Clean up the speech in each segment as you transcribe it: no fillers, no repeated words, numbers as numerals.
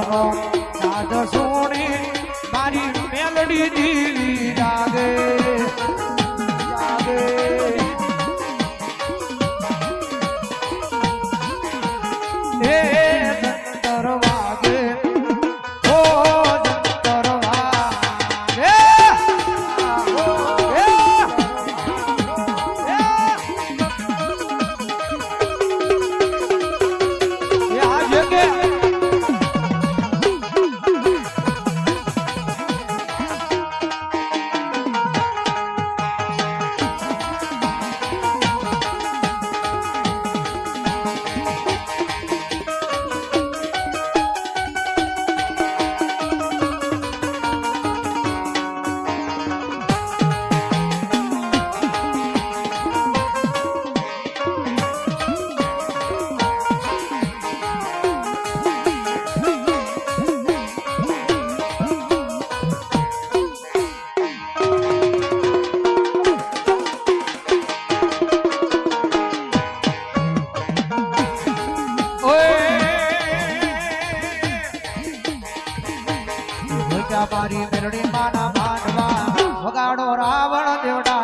નો નાદ સોણી મારી મેલડી દીવી જાગે જાગે એ જંતર વાગે ઓ જંતર વાગે મારી મેરડી માના માંડવા વગાડો રાવણ દેવડા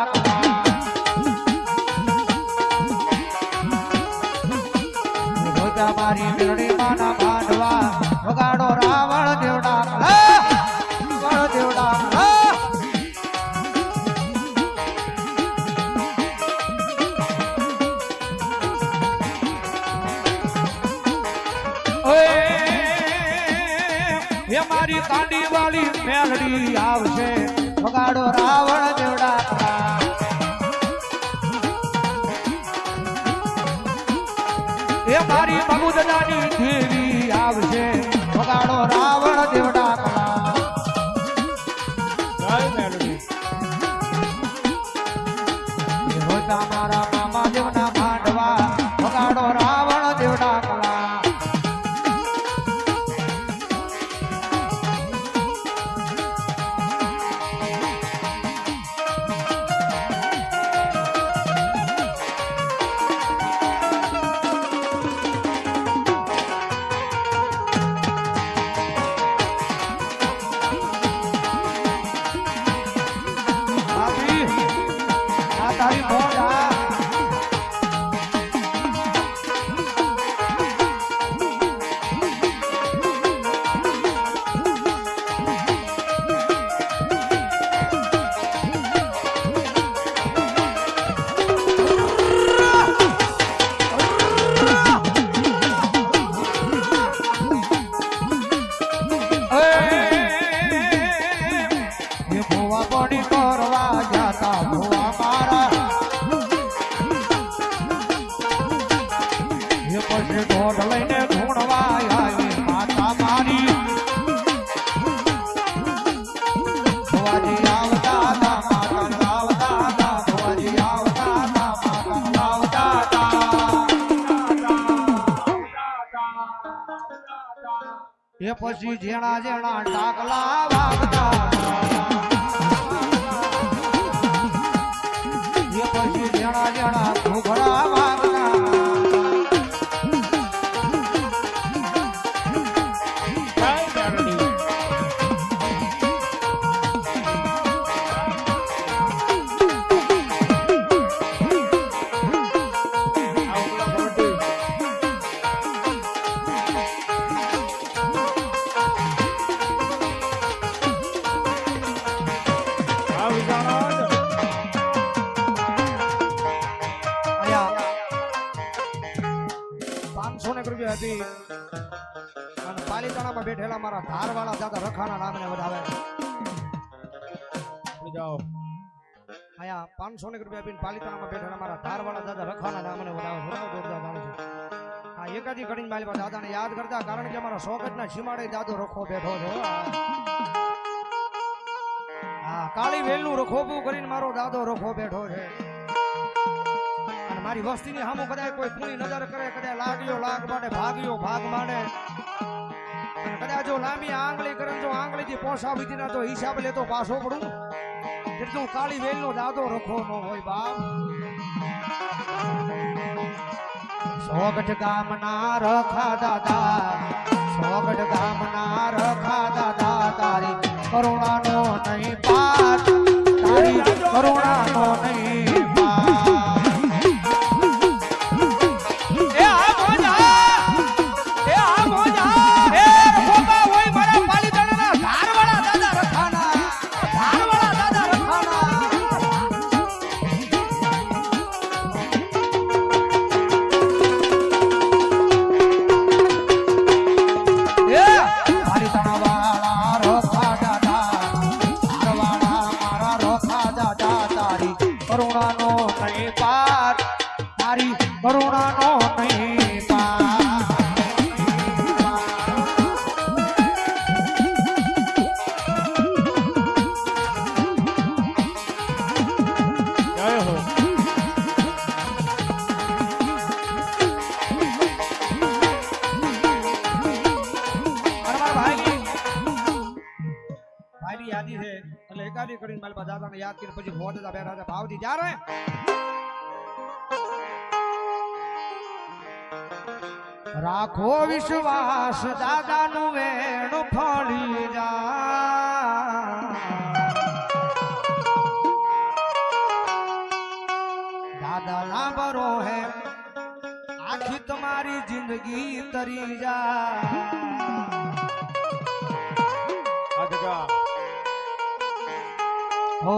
મારી મેરડી માના માંડવા વગાડો રાવણ દેવડા રાવણ દેવડા મારી કાંડી વાળી મેલડી આવશે વગાડો રાવણ દેવડા એ મારી બગુદાની દેવી આવશે વગાડો રાવણ દેવડા જય મેલડી રોતા મારા મામા દેવના માંડવા વગાડો રાવણ દેવડા તારી મોઢા ભોવા પડી કરવા જાતા ભોવા મારા પછી ઢોર લઈને ધૂણવા આવી માતા મારી ભોવાજી આવતા હતા માતા આવતા હતા ભોવાજી આવતા હતા માતા આવતા હતા એ પછી જેણા જેણા ટાકલા વાગતા એ પછી જેણા જેણા ઘૂઘરા વાગતા હતી અને પાલીતાણામાં બેઠેલા મારા ધારવાળા દાદા રખાના નામને વધાવે જાઓ આયા 500 રૂપિયા આપીને પાલીતાણામાં બેઠેલા મારા ધારવાળા દાદા રખાના નામને વધાવે ઘણો જોરદાર માણસ છે આ એકાદી ઘડીને મારી દાદાને યાદ કરતા કારણ કે અમારા સોગટના સીમાડે દાદો રખો બેઠો છે હા કાળી વેલનું રખોબું કરીને મારો દાદો રખો બેઠો છે મારી વસ્તીની સામું કદાચ કોઈ પૂરી નજર કરે કદાચ લાગ્યો લાગ માટે ભાગ્યો ભાગ માંડે અને કદાચ જો લાંબી આંગળી કરે જો આંગળીથી પોસા વિધિના તો હિસાબ લેતો પાછો પડું એટલું કાળી વેલનો દાદો રખો ન હોય બાપ સોગઠ ગામના રખા દાદા સોગઠ ગામના યાદી છે એટલે એકાદી કરીને મારી પાસે દાદાને યાદ કરીને પછી હોદ હતા બે રાજા ભાવથી જ્યારે રાખો વિશ્વાસ દાદાનું વેણ ફળી જા દાદા ના બરો હે આખી તમારી જિંદગી તરી જા હો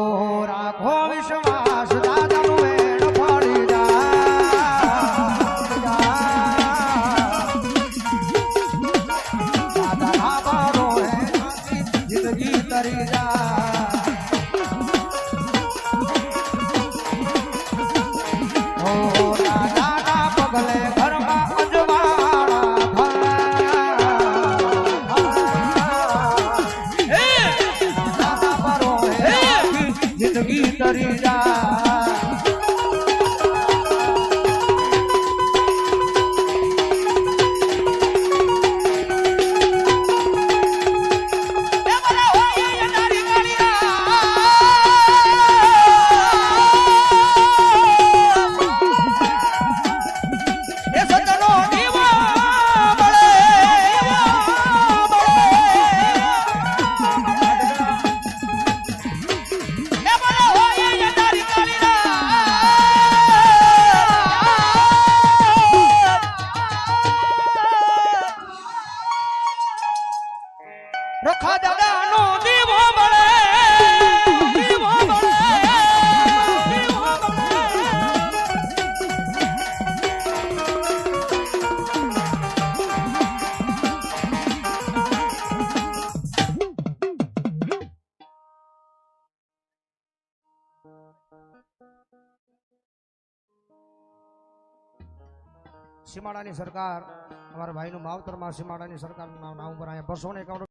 રાખો વિશ્વાસ દાદાનું વેણ ફળી રખા દાદાનો દીવો મળે દીવો મળે દીવો સીમાડાની સરકાર અમારા ભાઈનું માવતરમાં સીમાડાની સરકારનું નામ ઉપર અહીંયા 251